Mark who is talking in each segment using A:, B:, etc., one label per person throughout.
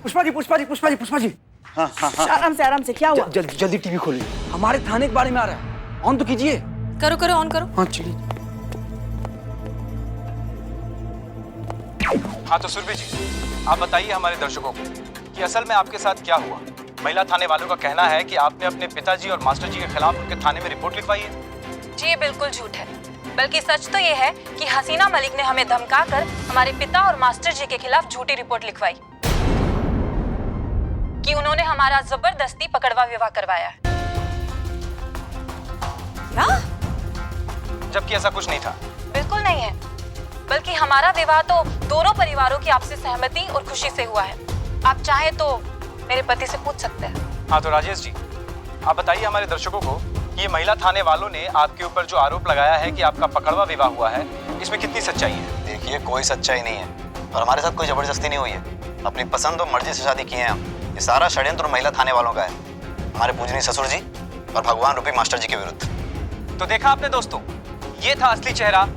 A: पुष्पा जी।
B: हाँ हाँ हाँ।
C: आराम से क्या हुआ?
A: जल्दी टीवी खोलिए, हमारे थाने के बारे में आ रहा है। ऑन तो कीजिए।
D: करो ऑन करो।
A: हाँ चलिए।
E: हाँ तो सुरभि जी, आप बताइए हमारे दर्शकों को कि असल में आपके साथ क्या हुआ। महिला थाने वालों का कहना है कि आपने अपने पिताजी और मास्टर जी के खिलाफ उनके थाने में रिपोर्ट लिखवाई है।
D: जी ये बिल्कुल झूठ है, बल्कि सच तो ये है कि हसीना मलिक ने हमें धमकाकर हमारे पिता और मास्टर जी के खिलाफ झूठी रिपोर्ट लिखवाई कि उन्होंने हमारा जबरदस्ती पकड़वा विवाह करवाया है। क्या?
E: जबकि ऐसा कुछ नहीं था।
D: बिल्कुल नहीं है, बल्कि हमारा विवाह तो दोनों परिवारों की आपसी सहमति और खुशी से हुआ है। आप चाहे तो मेरे पति से पूछ सकते हैं।
E: हाँ तो राजेश जी, आप बताइए हमारे दर्शकों को कि ये महिला थाने वालों ने आपके ऊपर जो आरोप लगाया है कि आपका पकड़वा विवाह हुआ है, इसमें कितनी सच्चाई है?
F: देखिए, कोई सच्चाई नहीं है और हमारे साथ कोई जबरदस्ती नहीं हुई है। अपनी पसंद और मर्जी से शादी की है हम। ये सारा षड्यंत्र महिला थाने वालों का है, हमारे पूजनीय ससुर जी और भगवान रूपी मास्टर जी के विरुद्ध।
E: तो देखा आपने दोस्तों, ये था असली चेहरा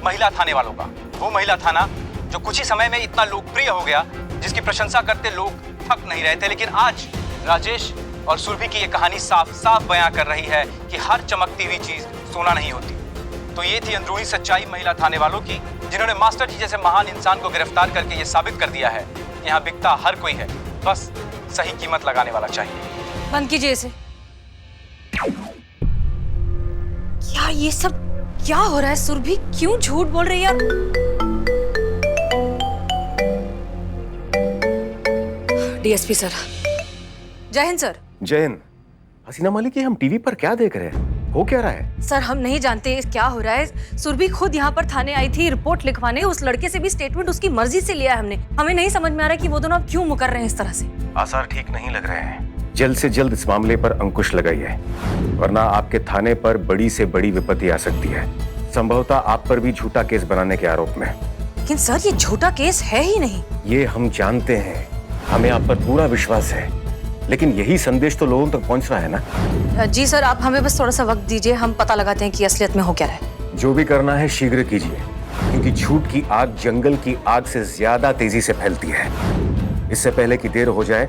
E: महिला थाने वालों का। वो महिला थाना जो कुछ ही समय में इतना लोकप्रिय हो गया, जिसकी प्रशंसा करते लोग थक नहीं रहे थे। लेकिन आज राजेश और सुरभि की ये कहानी साफ साफ बयां कर रही है कि हर चमकती हुई चीज सोना नहीं होती। तो ये थी अंदरूनी सच्चाई महिला थाने वालों की, जिन्होंने मास्टर जी जैसे महान इंसान को गिरफ्तार करके ये साबित कर दिया है कि यहाँ बिकता हर कोई है, बस सही कीमत लगाने वाला चाहिए।
D: बंद कीजिए इसे। क्या ये सब क्या हो रहा है? सुरभि क्यों झूठ बोल रही है? DSP sir. जय हिंद सर।
G: जय हिंद। हसीना मलिक, ये हम टीवी पर क्या देख रहे हैं? हो क्या रहा है?
D: सर हम नहीं जानते क्या हो रहा है। सुरभि खुद यहाँ पर थाने आई थी रिपोर्ट लिखवाने। उस लड़के से भी स्टेटमेंट उसकी मर्जी से लिया है हमने। हमें नहीं समझ में आ रहा है कि वो दोनों अब क्यों मुकर रहे हैं इस तरह से।
G: आसार ठीक नहीं लग रहे हैं। जल्द से जल्द इस मामले पर अंकुश लगाइए, वरना आपके थाने पर बड़ी से बड़ी विपत्ति आ सकती है। संभवतः आप पर भी झूठा केस बनाने के आरोप में।
D: लेकिन सर ये झूठा केस है ही नहीं।
G: ये हम जानते हैं, हमें आप पर पूरा विश्वास है, लेकिन यही संदेश तो लोगों तक पहुंच रहा है ना।
D: जी सर, आप हमें बस थोड़ा सा वक्त दीजिए, हम पता लगाते हैं कि असलियत में हो क्या रहा है।
G: जो भी करना है शीघ्र कीजिए, क्योंकि झूठ की आग जंगल की आग से ज्यादा तेजी से फैलती है। इससे पहले कि देर हो जाए,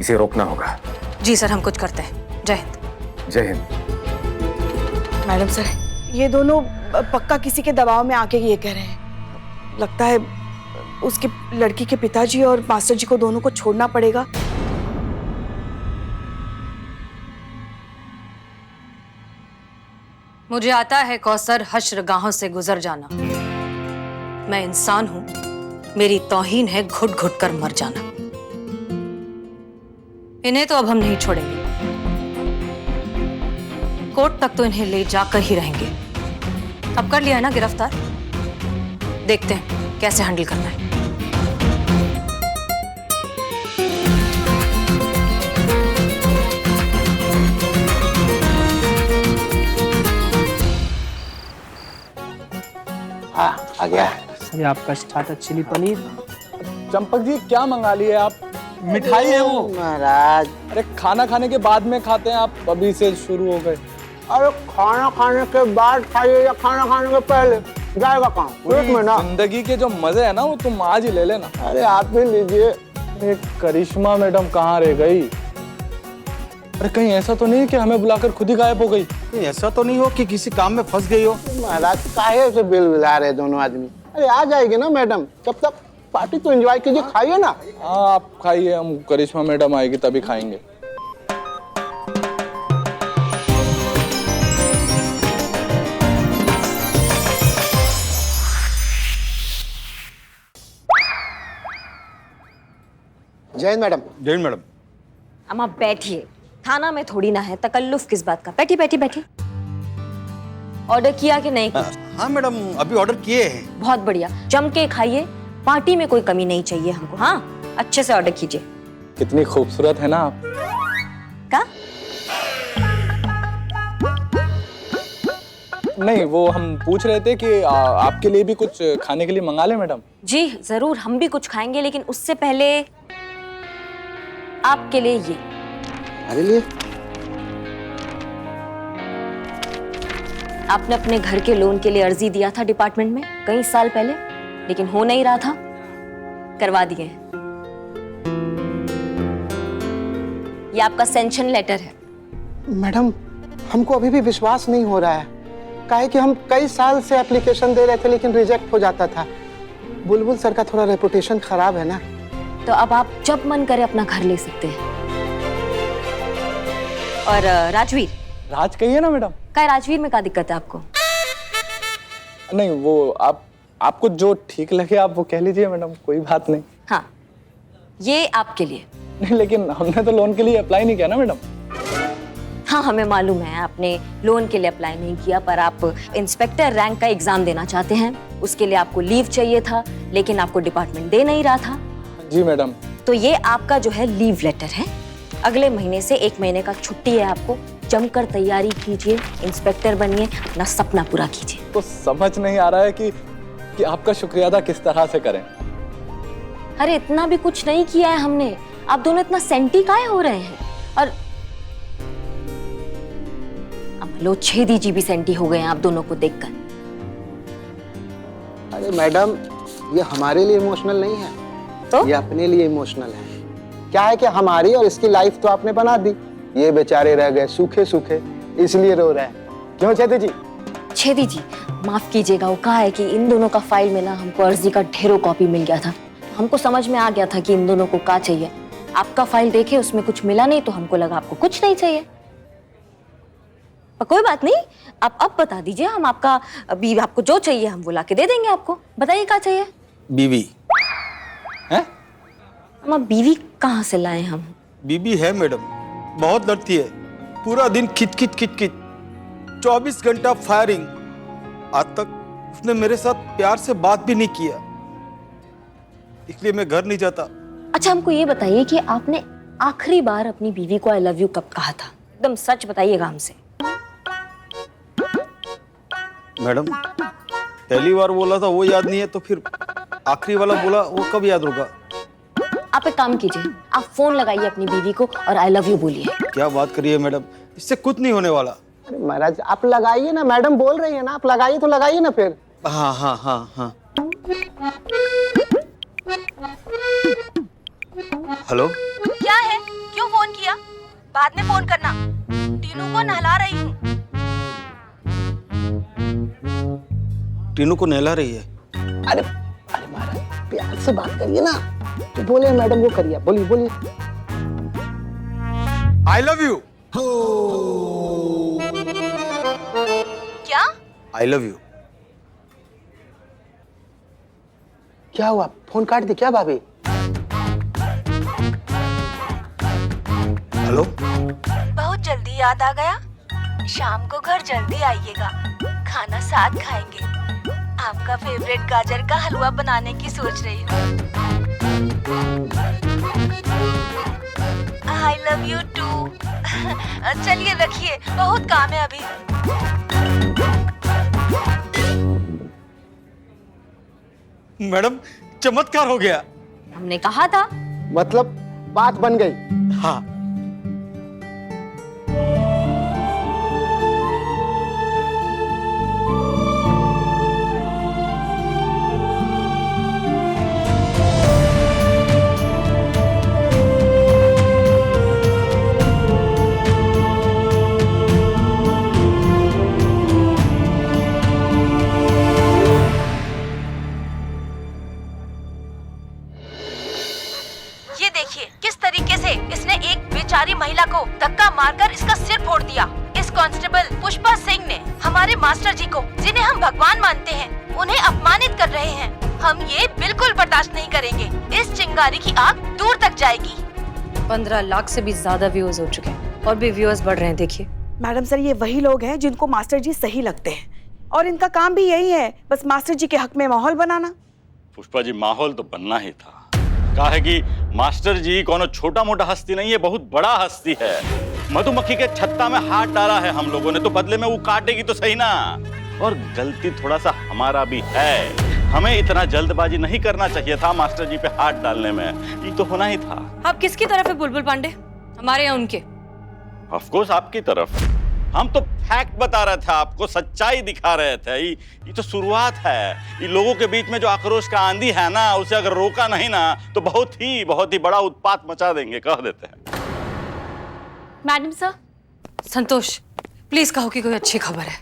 G: इसे रोकना होगा।
D: जी सर, हम कुछ करते हैं। जय हिंद।
G: जय हिंद।
C: मैडम सर, ये दोनों पक्का किसी के दबाव में आके ये कह रहे हैं। लगता है उसके लड़की के पिताजी और मास्टर जी को दोनों को छोड़ना पड़ेगा।
D: मुझे आता है कौसर हश्रगाहों से गुजर जाना। मैं इंसान हूं, मेरी तौहीन है घुट घुट कर मर जाना। इन्हें तो अब हम नहीं छोड़ेंगे, कोर्ट तक तो इन्हें ले जाकर ही रहेंगे। अब कर लिया है ना गिरफ्तार, देखते हैं कैसे हैंडल करना है।
F: हाँ, आ गया।
A: ये आपका स्टार्टर चिली पनीर।
B: चंपक जी, क्या मंगा लिए आप? मिठाई है वो
H: महाराज।
B: अरे खाना खाने के बाद में खाते हैं, आप अभी से शुरू हो गए।
H: अरे खाना खाने के बाद खाइए या खाना खाने के पहले, जाएगा काम पेट में ना।
B: जिंदगी के जो मजे है ना, वो तुम आज ही ले लेना।
H: अरे आप भी लीजिए।
B: एक करिश्मा मैडम कहाँ रह गई? अरे कहीं ऐसा तो नहीं कि हमें बुलाकर खुद ही गायब हो गई?
H: ऐसा तो नहीं हो कि किसी काम में फंस गई हो? महाराज काहे से बिल बिला रहे दोनों आदमी? अरे आ जाएगी ना मैडम, तब तक पार्टी तो एंजॉय कीजिए, खाइए ना।
B: हाँ आप खाइए, हम करिश्मा मैडम आएगी तभी खाएंगे।
H: जय मैडम।
B: जय मैडम।
I: अम्मा बैठिए, थाना में थोड़ी ना है, तकल्लुफ किस बात का। बैठी बैठी बैठी। ऑर्डर किया कि नहीं कुछ?
H: हाँ मैडम, अभी ऑर्डर किए हैं।
I: बहुत बढ़िया, जम के खाइए, पार्टी में कोई कमी नहीं चाहिए हमको। हाँ अच्छे से ऑर्डर कीजिए।
B: कितनी खूबसूरत है ना आप।
I: का?
B: नहीं, वो हम पूछ रहे थे कि आपके लिए भी कुछ खाने के लिए मंगा ले मैडम।
I: जी जरूर, हम भी कुछ खाएंगे, लेकिन उससे पहले आपके लिए ये।
H: अरे लिए
I: आपने अपने घर के लोन के लिए अर्जी दिया था डिपार्टमेंट में कई साल पहले, लेकिन हो नहीं रहा था, करवा दिए हैं। ये आपका सेंक्शन लेटर है।
H: मैडम हमको अभी भी विश्वास नहीं हो रहा है, काहे कि हम कई साल से एप्लीकेशन दे रहे थे लेकिन रिजेक्ट हो जाता था। बुलबुल सर का थोड़ा रेपुटेशन खराब है ना।
I: तो अब आप जब मन करे अपना घर ले सकते हैं। और राजवीर,
B: राज कहिए ना मैडम।
I: क्या राजवीर में क्या दिक्कत है आपको?
B: नहीं वो आपको जो ठीक लगे आप वो कह लीजिए मैडम, कोई बात नहीं।
I: हाँ, ये आपके लिए।
B: नहीं लेकिन हमने तो लोन के लिए अप्लाई नहीं किया ना मैडम।
I: हाँ, हमें मालूम है आपने लोन के लिए अप्लाई नहीं किया, पर आप इंस्पेक्टर रैंक का एग्जाम देना चाहते हैं। उसके लिए आपको लीव चाहिए था, लेकिन आपको डिपार्टमेंट दे नहीं रहा था।
B: जी मैडम।
I: तो ये आपका जो है लीव लेटर है। अगले महीने से 1 महीने का छुट्टी है आपको। जमकर तैयारी कीजिए, इंस्पेक्टर बनिए, अपना सपना पूरा कीजिए।
B: तो समझ नहीं आ रहा है कि आपका शुक्रिया अदा किस तरह से करें।
I: अरे इतना भी कुछ नहीं किया है हमने, आप दोनों इतना सेंटी काहे हो रहे हैं? और लो छेदी जी भी सेंटी हो गए हैं आप दोनों को देखकर।
H: अरे मैडम ये हमारे लिए इमोशनल नहीं है,
I: तो
H: ये अपने लिए इमोशनल है। क्या है कि हमारी और इसकी लाइफ तो आपने बना दी, ये बेचारे रह गए सूखे सूखे, इसलिए रो रहे हैं। क्यों छेदी जी?
I: छेदी जी माफ कीजिएगा, वो कहा है कि इन दोनों का फाइल में ना हमको अर्जी का ढेरों कॉपी मिल गया था। हमको समझ में आ गया था कि इन दोनों को क्या चाहिए। आपका फाइल देखे उसमें कुछ मिला नहीं, तो हमको लगा आपको कुछ नहीं चाहिए। पर कोई बात नहीं, आप अब बता दीजिए, हम आपका अभी आपको जो चाहिए हम वो ला के दे देंगे आपको। बताइए क्या चाहिए?
J: बीवी
B: हैं?
I: हम अब बीवी कहाँ से लाए हम?
J: बीवी है मैडम, बहुत लड़ती है, पूरा दिन खिच खिच खिच खिच, 24 घंटा फायरिंग। आज तक उसने मेरे साथ प्यार से बात भी नहीं किया, इसलिए मैं घर नहीं जाता।
I: अच्छा हमको ये बताइए कि आपने आखिरी बार अपनी बीवी को आई लव यू कब कहा था? एकदम सच बताइएगा हमसे।
J: मैडम पहली बार बोला था वो याद नहीं है, तो फिर आखिरी वाला बोला वो कब याद होगा?
I: आप एक काम कीजिए, आप फोन लगाइए अपनी बीवी को और आई लव यू बोलिए।
J: क्या बात करिए मैडम, इससे कुछ नहीं होने वाला।
H: अरे महाराज आप लगाइए ना, मैडम बोल रही है ना, आप लगाइए तो लगाइए ना फिर।
J: हाँ हाँ हाँ हाँ। हेलो,
C: क्या है? क्यों फोन किया? बाद में फोन करना, टीनू को नहला रही हूँ।
J: टीनू को नहला रही है?
H: अरे अरे महाराज प्यार से बात करिए ना, तो बोले मैडम वो करिए, बोलिए बोलिए।
J: I love you.
C: क्या?
J: I love you.
H: क्या हुआ, फोन काट दी क्या भाभी?
J: हेलो,
C: बहुत जल्दी याद आ गया। शाम को घर जल्दी आइएगा, खाना साथ खाएंगे। आपका फेवरेट गाजर का हलवा बनाने की सोच रही हूँ। I love you too. चलिए रखिए, बहुत काम है अभी।
J: मैडम चमत्कार हो गया।
I: हमने कहा था।
H: मतलब बात बन गई?
J: हाँ।
C: ये देखिए किस तरीके से इसने एक बेचारी महिला को धक्का मारकर इसका सिर फोड़ दिया। इस कांस्टेबल पुष्पा सिंह ने हमारे मास्टर जी को, जिन्हें हम भगवान मानते हैं, उन्हें अपमानित कर रहे हैं। हम ये बिल्कुल बर्दाश्त नहीं करेंगे। इस चिंगारी की आग दूर तक जाएगी।
D: 15 लाख से भी ज्यादा व्यूज हो चुके हैं और भी व्यूअर्स बढ़ रहे हैं। देखिए
C: मैडम सर, ये वही लोग हैं जिनको मास्टर जी सही लगते हैं और इनका काम भी यही है, बस मास्टर जी के हक में माहौल बनाना।
K: पुष्पा जी, माहौल तो बनना ही था। कहा है कि मास्टर जी कोनो छोटा मोटा हस्ती नहीं है, बहुत बड़ा हस्ती है। मधुमक्खी के छत्ता में हाथ डाला है हम लोगों ने, तो बदले में वो काटेगी तो सही ना। और गलती थोड़ा सा हमारा भी है, हमें इतना जल्दबाजी नहीं करना चाहिए था मास्टर जी पे हाथ डालने में, ये तो होना ही था।
D: आप किसकी तरफ है बुलबुल पांडे, हमारे या उनके?
K: ऑफ कोर्स आपकी तरफ। हम तो फैक्ट बता रहे थे आपको, सच्चाई दिखा रहे थे। ये तो शुरुआत है। ये लोगों के बीच में जो आक्रोश का आंधी है ना, उसे अगर रोका नहीं ना तो बहुत ही बड़ा उत्पात मचा देंगे, कह देते हैं।
D: Madam sir. संतोष, प्लीज कहो कि कोई अच्छी खबर है।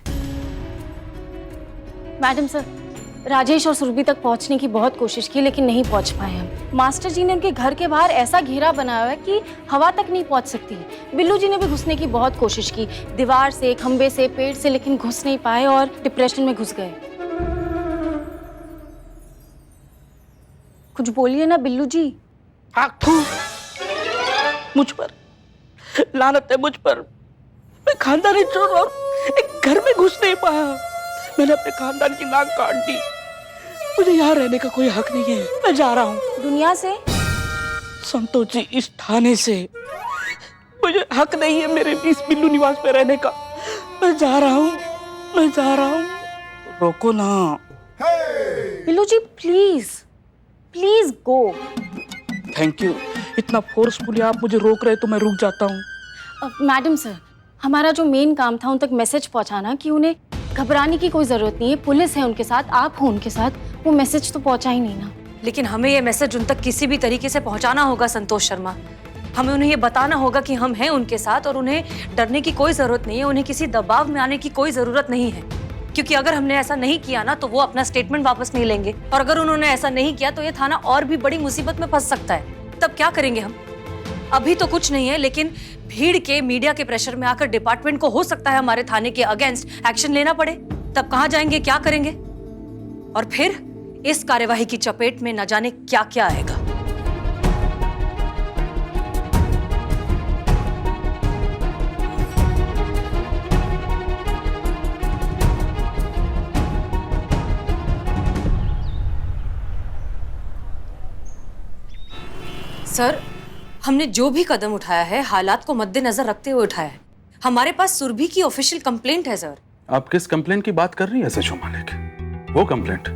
L: मैडम सर, राजेश और सुरभि तक पहुंचने की बहुत कोशिश की लेकिन नहीं पहुंच पाए हम। मास्टर जी ने उनके घर के बाहर ऐसा घेरा बनाया हुआ है कि हवा तक नहीं पहुंच सकती। बिल्लू जी ने भी घुसने की बहुत कोशिश की, दीवार से, खंबे से, पेड़ से, लेकिन घुस नहीं पाए और डिप्रेशन में घुस गए। कुछ बोलिए ना बिल्लू जी।
J: मुझ पर लानत है, मुझ पर। मैं खानदानी चोर और एक घर में घुस नहीं पाया। मैंने अपने खानदान की नाक काट दी। मुझे यहाँ रहने का कोई हक नहीं है। मैं जा रहा हूँ।
L: दुनिया से?
J: संतोष जी, इस थाने से। मुझे हक नहीं है मेरे इस बिल्लू निवास पे रहने का। मैं जा रहा हूँ, मैं जा रहा हूँ। रोको ना।
L: Billu ji please, please go.
J: Thank you. इतना फोर्सफुली आप मुझे रोक रहे तो मैं रुक जाता हूँ।
L: मैडम सर, हमारा जो मेन काम था उन तक मैसेज पहुंचाना कि उन्हें घबराने की कोई जरूरत नहीं है, पुलिस है उनके साथ, आप हो उनके साथ। वो मैसेज तो पहुंचा ही नहीं ना।
D: लेकिन हमें ये मैसेज उन तक किसी भी तरीके से पहुंचाना होगा संतोष शर्मा। हमें उन्हें ये बताना होगा कि हम हैं उनके साथ और उन्हें डरने की कोई जरूरत नहीं है, उन्हें किसी दबाव में आने की कोई जरूरत नहीं है। क्योंकि अगर हमने ऐसा नहीं किया ना तो वो अपना स्टेटमेंट वापस नहीं लेंगे, और अगर उन्होंने ऐसा नहीं किया तो ये थाना और भी बड़ी मुसीबत में फंस सकता है। तब क्या करेंगे हम? अभी तो कुछ नहीं है, लेकिन भीड़ के, मीडिया के प्रेशर में आकर डिपार्टमेंट को हो सकता है हमारे थाने के अगेंस्ट एक्शन लेना पड़े। तब कहाँ जाएंगे, क्या करेंगे? और फिर इस कार्यवाही की चपेट में न जाने क्या क्या आएगा। सर, हमने जो भी कदम उठाया है हालात को मद्देनजर रखते हुए उठाया है। हमारे पास सुरभि की ऑफिशियल कंप्लेंट है सर।
M: आप किस कंप्लेंट की बात कर रही है सचो मालिक? वो कंप्लेंट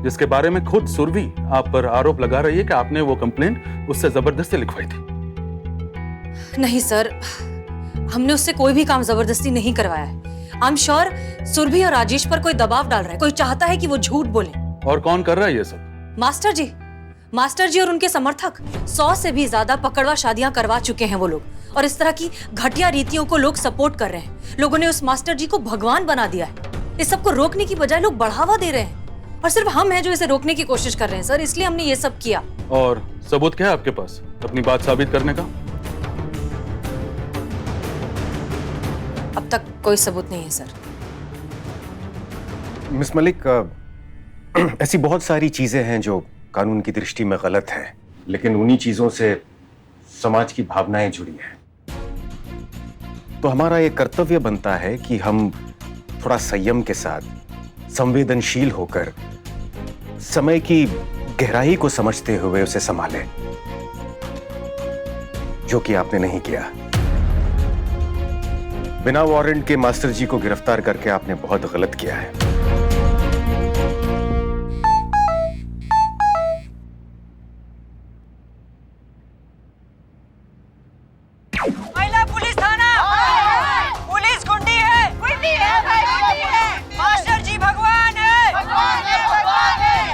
M: जिसके बारे में खुद सुरभि आप पर आरोप लगा रही है कि आपने वो कंप्लेंट उससे जबरदस्ती लिखवाई थी।
D: नहीं सर, हमने उससे कोई भी काम जबरदस्ती नहीं करवाया है। आई एम श्योर सुरभि और राजेश पर कोई दबाव डाल रहा है, कोई चाहता है कि वो झूठ बोले।
M: और कौन कर रहा है ये सब?
D: मास्टर जी और उनके समर्थक। 100 से भी ज्यादा पकड़वा शादियां करवा चुके हैं वो लोग, और इस तरह की घटिया रीतियों को लोग सपोर्ट कर रहे हैं। लोगों ने उस मास्टर जी को भगवान बना दिया है। इस सब को रोकने की बजाय लोग बढ़ावा दे रहे हैं, और सिर्फ हम हैं जो इसे रोकने की कोशिश कर रहे हैं सर, इसलिए हमने ये सब किया।
M: और सबूत क्या है आपके पास अपनी बात साबित करने का?
D: अब तक कोई सबूत नहीं है सर।
G: मिस मलिक, ऐसी बहुत सारी चीजें हैं जो कानून की दृष्टि में गलत है, लेकिन उन्हीं चीजों से समाज की भावनाएं जुड़ी हैं। तो हमारा ये कर्तव्य बनता है कि हम थोड़ा संयम के साथ, संवेदनशील होकर, समय की गहराई को समझते हुए उसे संभालें, जो कि आपने नहीं किया। बिना वारंट के मास्टर जी को गिरफ्तार करके आपने बहुत गलत किया है।
C: महिला पुलिस थाना, पुलिस गुंडी है, मास्टर जी भगवान है,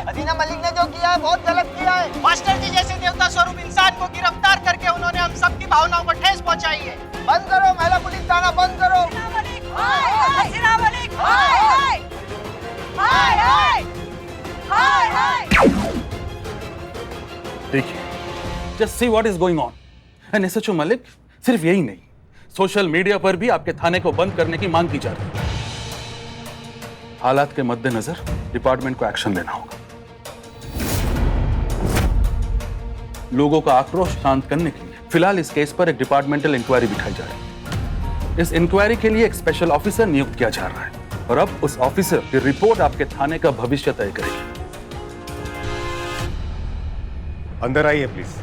H: अदीना मलिक ने जो किया है बहुत गलत किया है।
N: मास्टर जी जैसे देवता स्वरूप इंसान को गिरफ्तार करके उन्होंने हम सबकी भावनाओं को ठेस पहुंचाई है।
H: बंद करो महिला पुलिस थाना, बंद करो।
M: देखिए, just see what is going on. And SHO Malik, सिर्फ यही नहीं, सोशल मीडिया पर भी आपके थाने को बंद करने की मांग की जा रही है। हालात के मद्देनजर डिपार्टमेंट को एक्शन लेना होगा। लोगों का आक्रोश शांत करने के लिए फिलहाल इस केस पर एक डिपार्टमेंटल इंक्वायरी बिठाई जा रही है। इस इंक्वायरी के लिए एक स्पेशल ऑफिसर नियुक्त किया जा रहा है, और अब उस ऑफिसर की रिपोर्ट आपके थाने का भविष्य तय करेगी।
G: अंदर आइए प्लीज।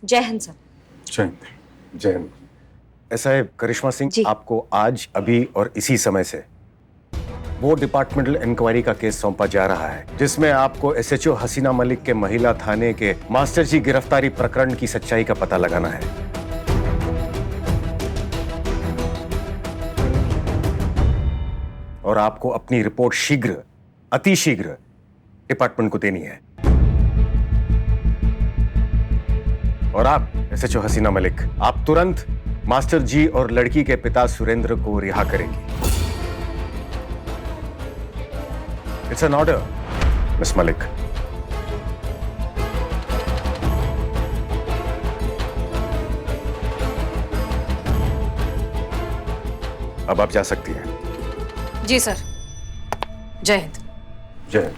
D: जय हिंद सर।
M: जय हिंद।
G: जय हिंद। ऐसा है करिश्मा सिंह, आपको आज, अभी और इसी समय से वो डिपार्टमेंटल इंक्वायरी का केस सौंपा जा रहा है जिसमें आपको एसएचओ हसीना मलिक के महिला थाने के मास्टर जी गिरफ्तारी प्रकरण की सच्चाई का पता लगाना है। और आपको अपनी रिपोर्ट शीघ्र, अति शीघ्र डिपार्टमेंट को देनी है। और आप एसएचओ हसीना मलिक, आप तुरंत मास्टर जी और लड़की के पिता सुरेंद्र को रिहा करेंगी। It's an order miss Malik. अब आप जा सकती हैं।
D: जी सर। जय हिंद।
G: जय हिंद।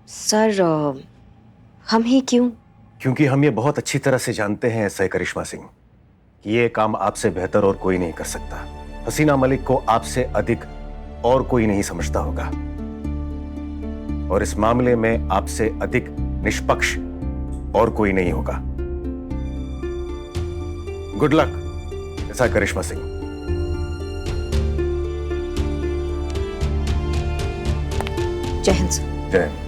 I: सर हम ही क्यों?
G: क्योंकि हम ये बहुत अच्छी तरह से जानते हैं एसआई करिश्मा सिंह कि ये काम आपसे बेहतर और कोई नहीं कर सकता। हसीना मलिक को आपसे अधिक और कोई नहीं समझता होगा, और इस मामले में आपसे अधिक निष्पक्ष और कोई नहीं होगा। गुड लक एसआई करिश्मा सिंह।
I: जय हिंद सर।
G: जय हिंद।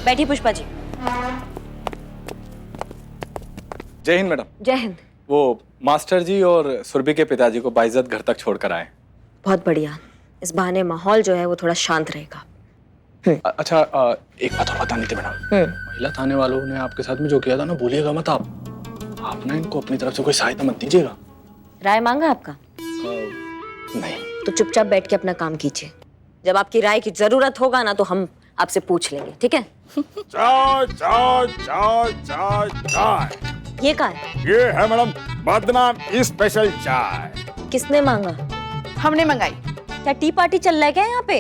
I: बैठी पुष्पा जी।
B: जय हिंद मैडम।
I: जय हिंद।
B: वो मास्टर जी और सुरभि के पिताजी को बाइज्जत घर तक छोड़कर आए।
I: बहुत बढ़िया, इस बहाने माहौल जो है वो थोड़ा शांत रहेगा।
B: अच्छा एक बात और बतानी थी मैडम। महिला थाने वालों ने आपके साथ में जो किया था ना, भूलिएगा मत आप ना इनको अपनी तरफ से कोई सहायता मत दीजिएगा।
I: राय मांगा आपका?
B: नहीं।
I: तो चुपचाप बैठ के अपना काम कीजिए। जब आपकी राय की जरूरत होगा ना तो हम आपसे पूछ लेंगे, ठीक है?
O: चाय चाय चाय चाय चाय।
I: ये कहाँ है?
O: ये है मैडम बदनाम स्पेशल चाय।
I: किसने मांगा?
N: हमने मंगाई।
I: क्या टी पार्टी चल रहा है क्या यहाँ पे?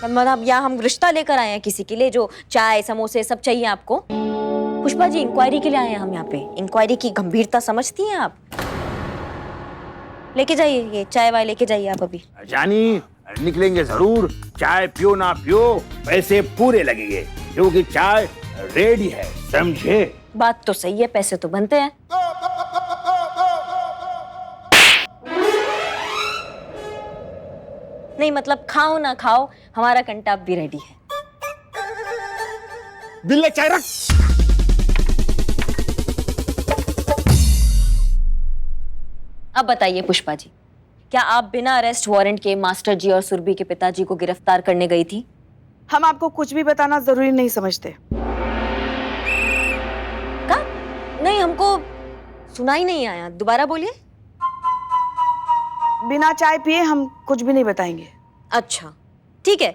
I: मतलब यहाँ हम रिश्ता लेकर आए हैं किसी के लिए जो चाय समोसे सब चाहिए आपको? पुष्पा जी, इंक्वायरी के लिए आए हैं हम यहाँ पे। इंक्वायरी की गंभीरता समझती हैं आप? लेके जाइए ये चाय वाय, लेके जाइए आप अभी।
O: जानी निकलेंगे जरूर, चाय पियो ना पियो पैसे पूरे लगेंगे, क्योंकि चाय रेडी है, समझे?
I: बात तो सही है, पैसे तो बनते हैं। नहीं मतलब खाओ ना खाओ, हमारा कंटाप भी रेडी है।
O: बिल्ले चाय रख।
I: अब बताइए पुष्पा जी, क्या आप बिना अरेस्ट वारंट के मास्टर जी और सुरभि के पिताजी को गिरफ्तार करने गई थी?
N: हम आपको कुछ भी बताना जरूरी नहीं समझते।
I: क्या? नहीं, हमको सुनाई नहीं आया, दोबारा बोलिए।
N: बिना चाय पिए हम कुछ भी नहीं बताएंगे।
I: अच्छा ठीक है।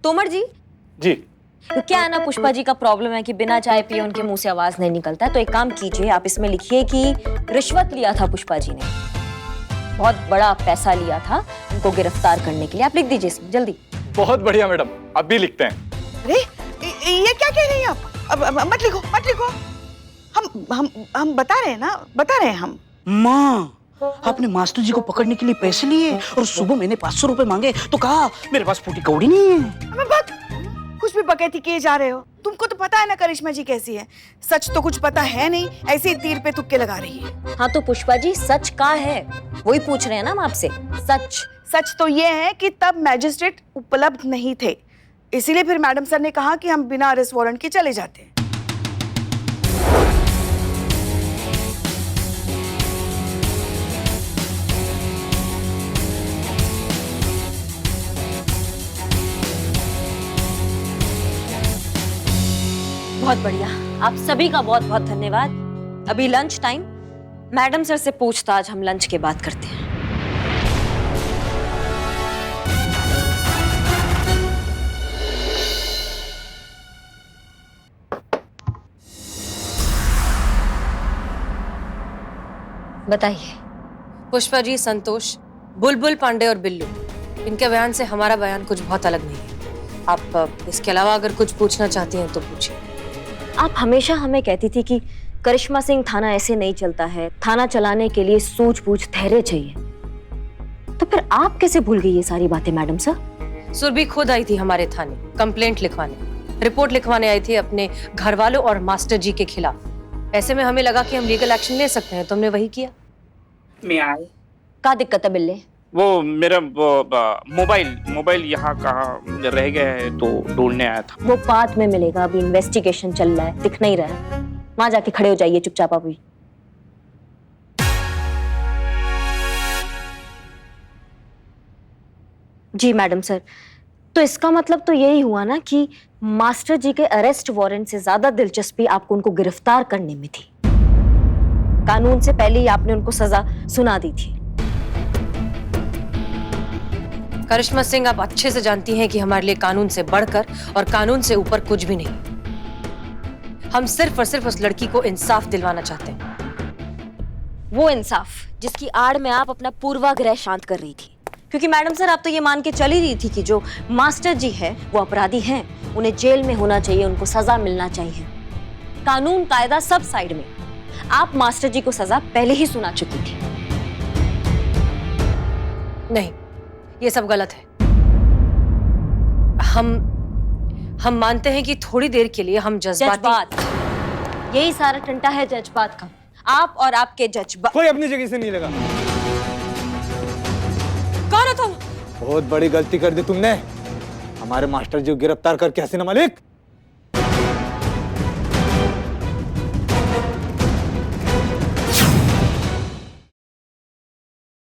I: तोमर जी।
B: जी।
I: तो क्या है ना, पुष्पा जी का प्रॉब्लम है कि बिना चाय पिए उनके मुंह से आवाज नहीं निकलता है। तो एक काम कीजिए, आप इसमें लिखिए कि रिश्वत लिया था पुष्पा जी ने, बहुत बड़ा पैसा लिया था उनको गिरफ्तार करने के लिए। आप लिख दीजिए इसमें जल्दी।
B: बहुत बढ़िया मैडम, अब भी लिखते हैं।
N: अरे ये क्या कह रही हैं आप? अब मत लिखो मत लिखो। हम बता रहे हैं ना, बता रहे हैं हम।
A: माँ, आपने मास्टर जी को पकड़ने के लिए पैसे लिए और सुबह मैंने 500 रुपए मांगे तो कहा मेरे पास फूटी कौड़ी नहीं है।
N: कुछ भी बकैती किए जा रहे हो। तुमको तो पता है ना करिश्मा जी कैसी है। सच तो कुछ पता है नहीं, ऐसे ही तीर पे तुक्के लगा रही है।
I: हाँ तो पुष्पा जी, सच क्या है वही पूछ रहे हैं ना हम आपसे।
N: सच तो ये है कि तब मैजिस्ट्रेट उपलब्ध नहीं थे, इसीलिए फिर मैडम सर ने कहा कि हम बिना अरेस्ट वारंट के चले जाते हैं।
I: बहुत बढ़िया, आप सभी का बहुत बहुत धन्यवाद। अभी लंच टाइम, मैडम सर से पूछताछ हम लंच के बाद करते हैं। बताइए।
D: पुष्पा जी, संतोष, बुलबुल पांडे और बिल्लू, इनके बयान से हमारा बयान कुछ बहुत अलग नहीं है। आप इसके अलावा अगर कुछ पूछना चाहती हैं तो पूछिए।
I: आप हमेशा हमें कहती थी कि करिश्मा सिंह थाना ऐसे नहीं चलता है, थाना चलाने के लिए सूझबूझ धैर्य चाहिए। तो फिर आप कैसे भूल गई ये सारी बातें मैडम सर?
D: सुरभि खुद आई थी हमारे थाने कंप्लेंट लिखवाने, रिपोर्ट लिखवाने आई थी अपने घर वालों और मास्टर जी के खिलाफ। ऐसे में हमें लगा कि हम लीगल एक्शन ले सकते हैं, तो हमने वही किया।
N: मैं आए।
I: क्या दिक्कत है बिल्ले?
O: वो मेरा मोबाइल यहाँ कहाँ रह गया है तो ढूंढने आया था।
I: वो बाद में मिलेगा, अभी इन्वेस्टिगेशन चल रहा है, दिख नहीं रहा है। वहां जाके खड़े हो जाइए चुपचाप अभी। जी मैडम सर, तो इसका मतलब तो यही हुआ ना कि मास्टर जी के अरेस्ट वारंट से ज्यादा दिलचस्पी आपको उनको गिरफ्तार करने में थी। कानून से पहले ही आपने उनको सजा सुना दी थी।
D: करिश्मा सिंह, आप अच्छे से जानती हैं कि हमारे लिए कानून से बढ़कर और कानून से ऊपर कुछ भी नहीं। हम सिर्फ और सिर्फ उस लड़की को इंसाफ दिलवाना चाहते हैं।
I: वो इंसाफ जिसकी आड़ में आप अपना पूर्वाग्रह शांत कर रही थी। क्योंकि मैडम सर, आप तो ये मान के चली रही थी कि जो मास्टर जी है वो अपराधी हैं, उन्हें जेल में होना चाहिए, उनको सजा मिलना चाहिए। कानून कायदा सब साइड में। आप मास्टर जी को सजा पहले ही सुना चुकी थी।
D: नहीं, ये सब गलत है। हम मानते हैं कि थोड़ी देर के लिए हम
I: जज्बात, यही सारा टंटा है जज्बात का। आप और आपके जज्बात।
J: कोई अपनी जगह से नहीं लगा।
D: कौन हो तुम?
J: बहुत बड़ी गलती कर दी तुमने। हमारे मास्टर जी को गिरफ्तार करके हसीना मलिक